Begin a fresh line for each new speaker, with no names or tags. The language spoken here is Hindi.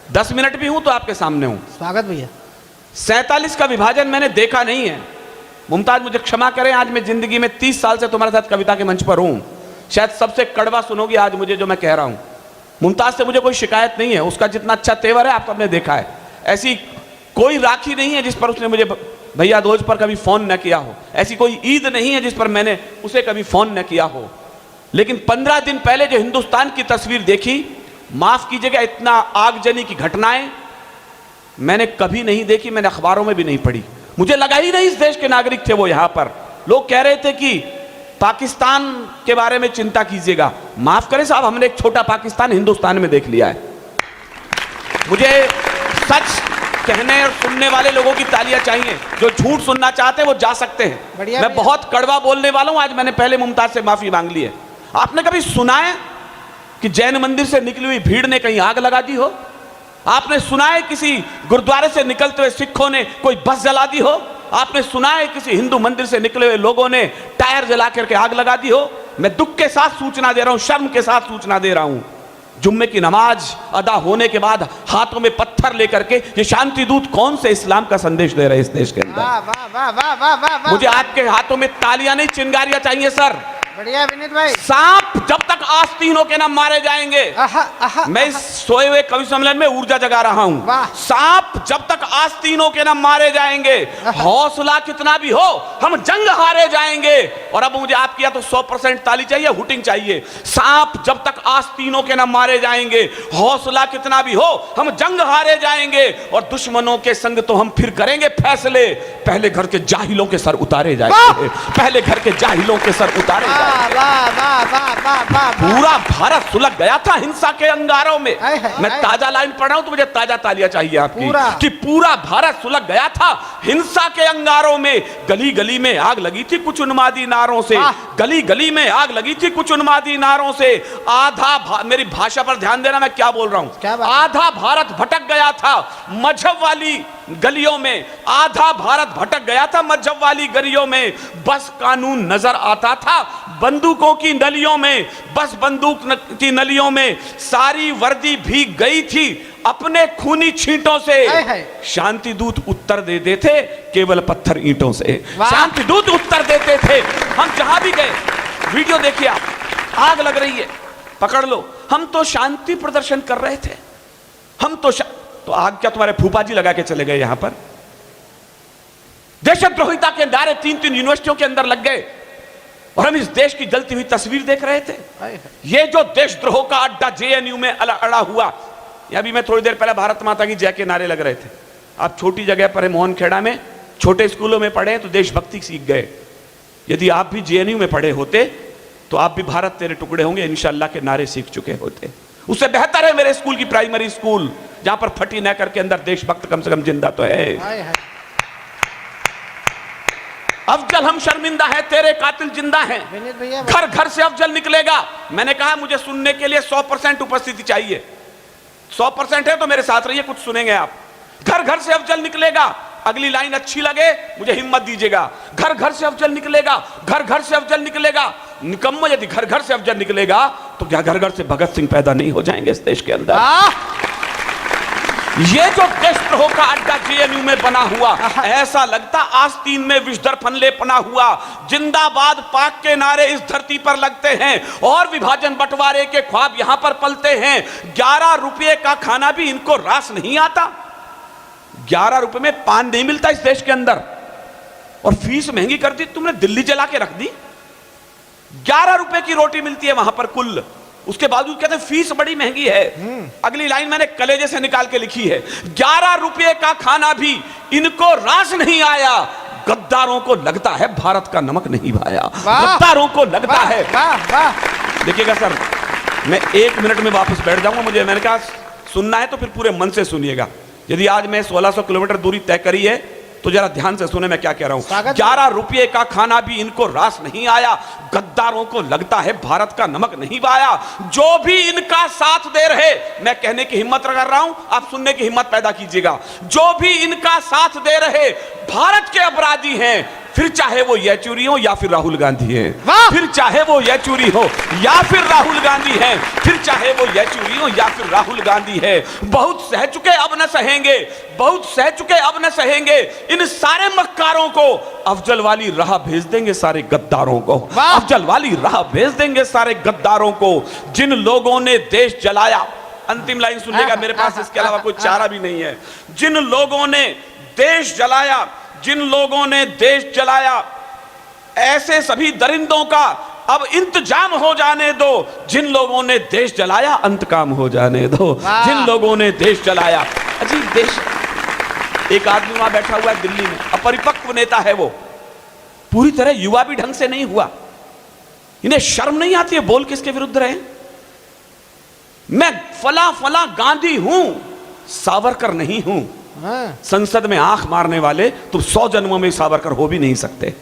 10 मिनट भी हूं तो आपके सामने हूं।
स्वागत भैया।
47 का विभाजन मैंने देखा नहीं है। मुमताज मुझे क्षमा करें, आज मैं जिंदगी में 30 साल से तुम्हारे साथ कविता के मंच पर हूं, शायद सबसे कड़वा सुनोगी आज मुझे जो मैं कह रहा हूं। मुमताज से मुझे कोई शिकायत नहीं है, उसका जितना अच्छा तेवर है आप सबने देखा है। ऐसी कोई राखी नहीं है जिस पर उसने मुझे भैया दोज पर कभी फोन न किया हो, ऐसी कोई ईद नहीं है जिस पर मैंने उसे कभी फोन न किया हो। लेकिन 15 दिन पहले जो हिंदुस्तान की तस्वीर देखी, माफ कीजिएगा, इतना आगजनी की घटनाएं मैंने कभी नहीं देखी, मैंने अखबारों में भी नहीं पढ़ी। मुझे लगा ही नहीं इस देश के नागरिक थे वो। यहां पर लोग कह रहे थे कि पाकिस्तान के बारे में चिंता कीजिएगा। माफ करें साहब, हमने एक छोटा पाकिस्तान हिंदुस्तान में देख लिया है। मुझे सच कहने और सुनने वाले लोगों की तालियां चाहिए, जो झूठ सुनना चाहते हैं वो जा सकते हैं। मैं बहुत कड़वा बोलने वाला हूं, आज मैंने पहले मुमताज से माफी मांग ली है। आपने कभी सुना है कि जैन मंदिर से निकली हुई भीड़ ने कहीं आग लगा दी हो? आपने सुना है किसी गुरुद्वारे से निकलते हुए सिखों ने कोई बस जला दी हो? आपने सुना है किसी हिंदू मंदिर से निकले हुए लोगों ने टायर जला करके आग लगा दी हो? मैं दुख के साथ सूचना दे रहा हूं, शर्म के साथ सूचना दे रहा हूं, जुम्मे की नमाज अदा होने के बाद हाथों में पत्थर लेकर के ये शांति दूत कौन से इस्लाम का संदेश दे रहे हैं इस देश के अंदर?
वाह वाह वाह वाह वाह वाह।
मुझे आपके हाथों में तालियां नहीं, चिंगारियां चाहिए सर।
बढ़िया विनीत भाई।
सांप जब तक आस्तीनों के न मारे जाएंगे, मैं इस सोए हुए कवि सम्मेलन में ऊर्जा जगा रहा हूं। सांप जब तक आस्तीनों के न मारे जाएंगे, हौसला कितना भी हो, हम जंग हारे जाएंगे। और अब मुझे आपकी या तो 100% ताली चाहिए, हुटिंग चाहिए। सांप जब तक आस्तीनों के न मारे जाएंगे, हौसला कितना भी हो, हम जंग हारे जाएंगे। और दुश्मनों के संग तो हम फिर करेंगे फैसले, पहले घर के जाहिलों के सर उतारे जाएंगे, पहले घर के जाहिलों के सर उतारे जाएंगे। पूरा भारत सुलग गया था हिंसा के अंगारों में। मैं ताजा लाइन पढ़ रहा हूं तो मुझे ताजा तालियां चाहिए आपकी कि पूरा भारत सुलग गया था हिंसा के अंगारों में। गली गली में आग लगी थी कुछ उन्मादी नारों से, गली गली में आग लगी थी कुछ उन्मादी नारों से। आधा मेरी भाषा पर ध्यान देना, मैं क्या बोल रहा हूं। आधा भारत भटक गया था मजहब वाली गलियों में, आधा भारत भटक गया था मजहब वाली गलियों में। बस कानून नजर आता था बंदूकों की नलियों में, बस बंदूक की नलियों में। सारी वर्दी भीग गई थी अपने खूनी छींटों से। शांति दूत उत्तर दे देते केवल पत्थर ईंटों से। शांति दूत उत्तर देते थे। हम जहां भी गए, वीडियो देखिए आप, आग लग रही है, पकड़ लो। हम तो शांति प्रदर्शन कर रहे थे, हम तो आग क्या तुम्हारे फूफा जी लगा के चले गए? यहां पर देशद्रोहिता के नारे 3-3 यूनिवर्सिटियों के अंदर लग गए और हम इस देश की जलती हुई तस्वीर देख रहे थे। ये जो देशद्रोह का अड्डा जेएनयू में अड़ा हुआ, यह भी मैं थोड़ी देर पहले भारत माता की जय के नारे लग रहे थे। आप छोटी जगह पर है, मोहनखेड़ा में, छोटे स्कूलों में पढ़े तो देशभक्ति सीख गए। यदि आप भी जेएनयू में पढ़े होते तो आप भी भारत तेरे टुकड़े होंगे इंशाअल्लाह के नारे सीख चुके होते। उससे बेहतर है मेरे स्कूल की प्राइमरी स्कूल, जहां पर फटी नेकर के अंदर देशभक्त कम से कम जिंदा तो है। अफजल हम शर्मिंदा है, तेरे कातिल जिंदा हैं। घर घर से अफजल निकलेगा। मैंने कहा मुझे सुनने के लिए 100% उपस्थिति चाहिए। 100% है तो मेरे साथ रहिए, कुछ सुनेंगे आप। घर घर से अफजल निकलेगा। अगली लाइन अच्छी लगे मुझे हिम्मत दीजिएगा। घर घर से अफजल निकलेगा, घर घर से अफजल निकलेगा। निकम्मो, यदि घर घर से अफजल निकलेगा तो क्या घर घर से भगत सिंह पैदा नहीं हो जाएंगे इस देश के अंदर? ये जो देशद्रोह का अड्डा जेएनयू में बना हुआ, ऐसा लगता आस्तीन में विषधर फनले पना हुआ। जिंदाबाद पाक के नारे इस धरती पर लगते हैं और विभाजन बंटवारे के ख्वाब यहां पर पलते हैं। 11 रुपये का खाना भी इनको रास नहीं आता। 11 रुपए में पान नहीं मिलता इस देश के अंदर, और फीस महंगी कर दी तुमने, दिल्ली जला के रख दी। 11 रुपए की रोटी मिलती है वहां पर कुल, उसके बावजूद कहते हैं फीस बड़ी महंगी है। अगली लाइन मैंने कलेजे से निकाल के लिखी है, 11 रुपये का खाना भी इनको रास नहीं आया। गद्दारों को लगता है भारत का नमक नहीं भाया, गद्दारों को लगता है। देखिएगा सर, मैं 1 मिनट में वापस बैठ जाऊंगा। मैंने कहा सुनना है तो फिर पूरे मन से सुनिएगा। यदि आज मैं 1600 किलोमीटर दूरी तय करी है तो जरा ध्यान से सुने मैं क्या कह रहा हूं। 11 रुपये का खाना भी इनको रास नहीं आया। गद्दारों को लगता है भारत का नमक नहीं भाया। जो भी इनका साथ दे रहे, मैं कहने की हिम्मत कर रहा हूं, आप सुनने की हिम्मत पैदा कीजिएगा। जो भी इनका साथ दे रहे भारत के अपराधी हैं, फिर चाहे वो येचुरी हो या फिर राहुल गांधी है,
वाह!
फिर चाहे वो येचुरी हो या फिर राहुल गांधी है, फिर चाहे वो येचुरी हो या फिर राहुल गांधी है। बहुत सह चुके अब न सहेंगे, बहुत सह चुके अब न सहेंगे। इन सारे मक्कारों को अफजल वाली राह भेज देंगे, सारे गद्दारों को अफजल वाली राह भेज देंगे, सारे गद्दारों को। जिन लोगों ने देश जलाया, अंतिम लाइन सुनिएगा, मेरे पास इसके अलावा कोई चारा भी नहीं है। जिन लोगों ने देश जलाया, जिन लोगों ने देश जलाया, ऐसे सभी दरिंदों का अब इंतजाम हो जाने दो। जिन लोगों ने देश जलाया अंत काम हो जाने दो। जिन लोगों ने देश जलाया, अजीब देश। एक आदमी वहां बैठा हुआ है दिल्ली में, अपरिपक्व नेता है वो, पूरी तरह युवा भी ढंग से नहीं हुआ। इन्हें शर्म नहीं आती है बोल किसके विरुद्ध रहे? मैं फला फला गांधी हूं, सावरकर नहीं हूं। संसद में आंख मारने वाले तुम 100 जन्मों में सावरकर हो भी नहीं सकते।